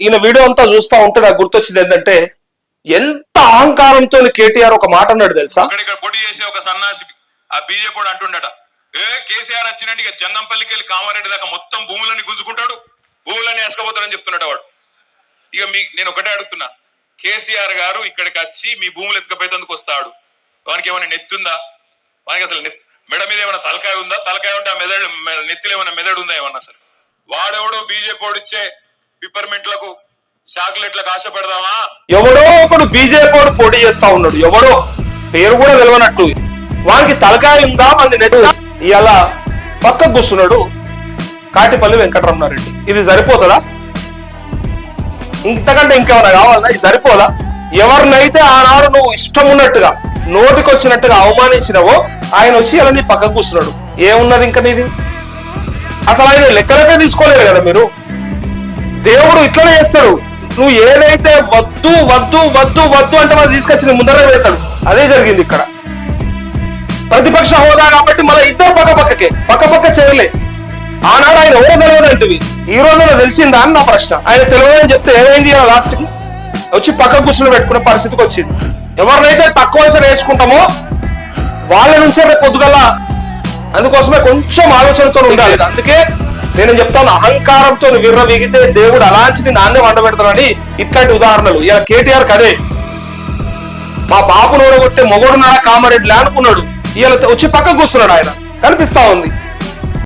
ఈయన వీడియో అంతా చూస్తా ఉంటే నాకు గుర్తొచ్చింది ఏంటంటే ఎంత అహంకారంతో కేటీఆర్ ఒక మాట అన్నాడు తెలుసా? ఇక్కడ పోటీ చేసే ఒక సన్నాసి ఆ బీజేపీ కూడా అంటుండట, కేసీఆర్ వచ్చినట్టు ఇక చందంపల్లికి వెళ్ళి కామారెడ్డి దాకా మొత్తం భూములని గుంజుకుంటాడు, భూములని వేసుకపోతాడని చెప్తున్నాడు వాడు. ఇక నేను ఒకటే అడుగుతున్నా, కేసీఆర్ గారు ఇక్కడికి వచ్చి మీ భూములు ఎత్తుకపోయేందుకు వస్తాడు, వానికి ఏమైనా నెత్తుందా? వానికి అసలు మెడ మీద ఏమైనా తలకాయ ఉందా? తలకాయ ఉంటే ఆ మెదడు నెత్తిలో ఏమైనా మెదడు ఉందా ఏమన్నా? అసలు వాడెవడో బీజేపీ ఇచ్చే పిపర్మెంట్లకు చాక్లెట్లకు ఆశ పెడదామా? ఎవడో ఒకడు బీజేపీ పోటీ చేస్తా ఉన్నాడు, ఎవడో పేరు కూడా తెలియనట్టు. వానికి తలకాయ ఉందా? మంది నెట్ ఇలా పక్కకు కూర్చున్నాడు కాటిపల్లి వెంకటరమణారెడ్డి. ఇది సరిపోతుందా? ఇంతకంటే ఇంకేమైనా కావాలన్నా? ఇది సరిపోదా? ఎవరినైతే ఆనాడు నువ్వు ఇష్టం ఉన్నట్టుగా నోటికొచ్చినట్టుగా అవమానించినవో ఆయన వచ్చి ఇలా నీ పక్కకు కూర్చున్నాడు. ఏమున్నది ఇంకా నీది? అసలు ఆయన లెక్కలకే తీసుకోలేరు కదా మీరు. దేవుడు ఇట్లనే చేస్తాడు. నువ్వు ఏదైతే వద్దు వద్దు వద్దు వద్దు అంటే వాళ్ళు తీసుకొచ్చి నీ ముందరే పెడతాడు. అదే జరిగింది ఇక్కడ. ప్రతిపక్ష హోదా కాబట్టి మళ్ళీ ఇద్దరు పక్క చేయలే. ఆనాడు ఆయన ఎవరో తెలియదంటివి, ఈ రోజున తెలిసిందా అని నా ప్రశ్న. ఆయన తెలియదని చెప్తే ఏమైంది? లాస్ట్ కి వచ్చి పక్క కూర్చుని పెట్టుకునే పరిస్థితికి వచ్చింది. ఎవరినైతే తక్కువ అంచనా వేసుకుంటామో వాళ్ళ నుంచే రేపు పొద్దుగల. అందుకోసమే కొంచెం ఆలోచనతో ఉండాలి. అందుకే నేను చెప్తాను, అహంకారంతో విర్రవీగితే దేవుడు అలాంటి నాన్నే వంట పెడతానని ఇట్లాంటి ఉదాహరణలు. ఇలా కేటీఆర్ కదే, మా బాబును ఓడగొట్టే మొగడున్నారా కామారెడ్డిలా అనుకున్నాడు, ఇలా వచ్చి పక్కకు కూర్చున్నాడు. ఆయన కనిపిస్తా ఉంది.